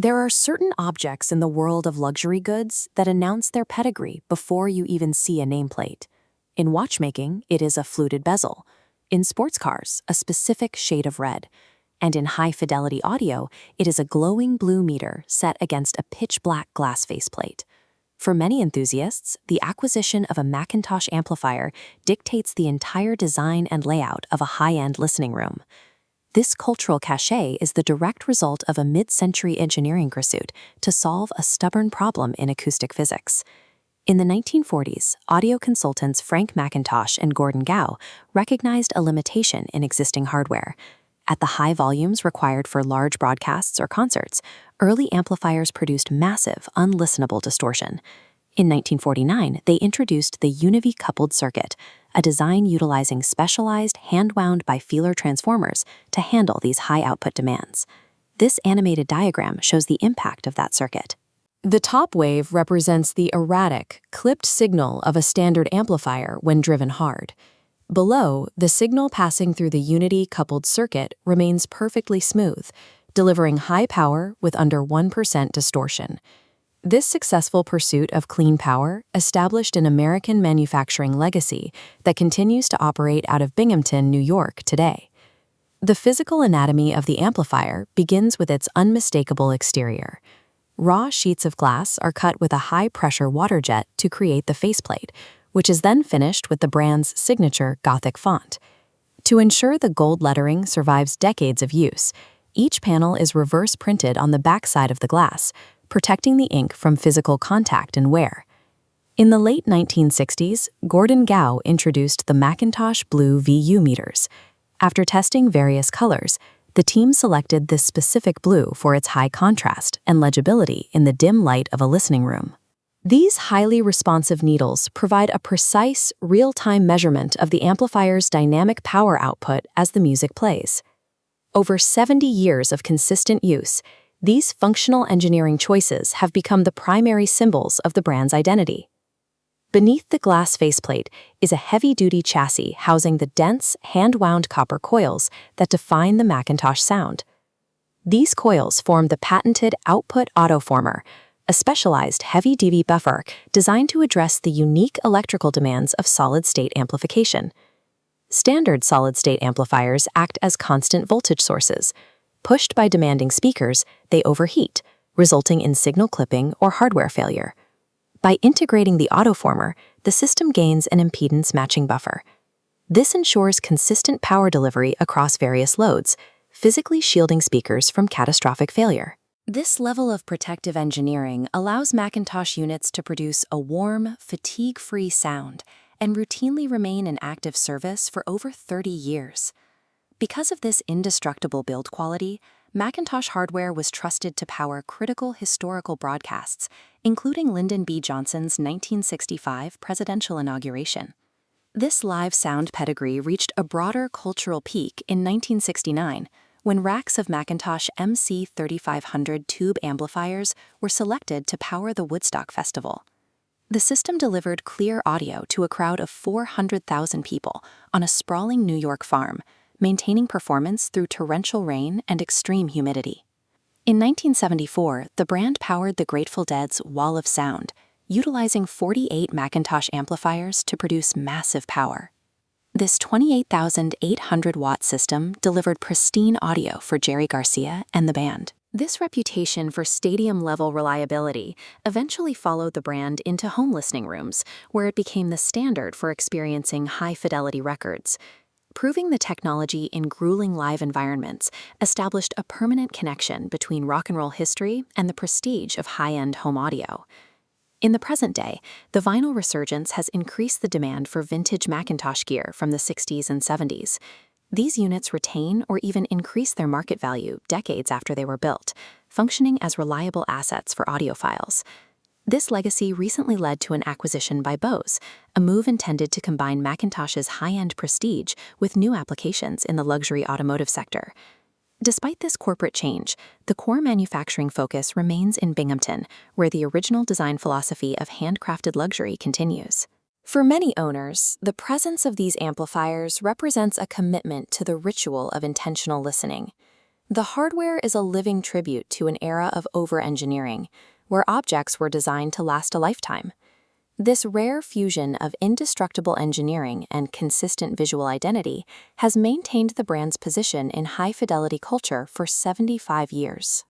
There are certain objects in the world of luxury goods that announce their pedigree before you even see a nameplate. In watchmaking, it is a fluted bezel. In sports cars, a specific shade of red. And in high-fidelity audio, it is a glowing blue meter set against a pitch-black glass faceplate. For many enthusiasts, the acquisition of a McIntosh amplifier dictates the entire design and layout of a high-end listening room. This cultural cachet is the direct result of a mid-century engineering pursuit to solve a stubborn problem in acoustic physics. In the 1940s, audio consultants Frank McIntosh and Gordon Gow recognized a limitation in existing hardware. At the high volumes required for large broadcasts or concerts, early amplifiers produced massive, unlistenable distortion. In 1949, they introduced the Univy-coupled circuit, a design utilizing specialized hand-wound bifilar transformers to handle these high-output demands. This animated diagram shows the impact of that circuit. The top wave represents the erratic, clipped signal of a standard amplifier when driven hard. Below, the signal passing through the Unity-coupled circuit remains perfectly smooth, delivering high power with under 1% distortion. This successful pursuit of clean power established an American manufacturing legacy that continues to operate out of Binghamton, New York today. The physical anatomy of the amplifier begins with its unmistakable exterior. Raw sheets of glass are cut with a high-pressure water jet to create the faceplate, which is then finished with the brand's signature Gothic font. To ensure the gold lettering survives decades of use, each panel is reverse printed on the backside of the glass, protecting the ink from physical contact and wear. In the late 1960s, Gordon Gow introduced the McIntosh Blue VU meters. After testing various colors, the team selected this specific blue for its high contrast and legibility in the dim light of a listening room. These highly responsive needles provide a precise, real-time measurement of the amplifier's dynamic power output as the music plays. Over 70 years of consistent use, these functional engineering choices have become the primary symbols of the brand's identity. Beneath the glass faceplate is a heavy-duty chassis housing the dense, hand-wound copper coils that define the McIntosh sound. These coils form the patented output autoformer, a specialized heavy dB buffer designed to address the unique electrical demands of solid-state amplification. Standard solid-state amplifiers act as constant voltage sources. Pushed by demanding speakers, they overheat, resulting in signal clipping or hardware failure. By integrating the autoformer, the system gains an impedance matching buffer. This ensures consistent power delivery across various loads, physically shielding speakers from catastrophic failure. This level of protective engineering allows McIntosh units to produce a warm, fatigue-free sound and routinely remain in active service for over 30 years. Because of this indestructible build quality, McIntosh hardware was trusted to power critical historical broadcasts, including Lyndon B. Johnson's 1965 presidential inauguration. This live sound pedigree reached a broader cultural peak in 1969, when racks of McIntosh MC3500 tube amplifiers were selected to power the Woodstock Festival. The system delivered clear audio to a crowd of 400,000 people on a sprawling New York farm, maintaining performance through torrential rain and extreme humidity. In 1974, the brand powered the Grateful Dead's Wall of Sound, utilizing 48 McIntosh amplifiers to produce massive power. This 28,800-watt system delivered pristine audio for Jerry Garcia and the band. This reputation for stadium-level reliability eventually followed the brand into home listening rooms, where it became the standard for experiencing high-fidelity records. Proving the technology in grueling live environments established a permanent connection between rock and roll history and the prestige of high-end home audio. In the present day, the vinyl resurgence has increased the demand for vintage McIntosh gear from the 60s and 70s. These units retain or even increase their market value decades after they were built, functioning as reliable assets for audiophiles. This legacy recently led to an acquisition by Bose, a move intended to combine McIntosh's high-end prestige with new applications in the luxury automotive sector. Despite this corporate change, the core manufacturing focus remains in Binghamton, where the original design philosophy of handcrafted luxury continues. For many owners, the presence of these amplifiers represents a commitment to the ritual of intentional listening. The hardware is a living tribute to an era of over-engineering, where objects were designed to last a lifetime. This rare fusion of indestructible engineering and consistent visual identity has maintained the brand's position in high-fidelity culture for 75 years.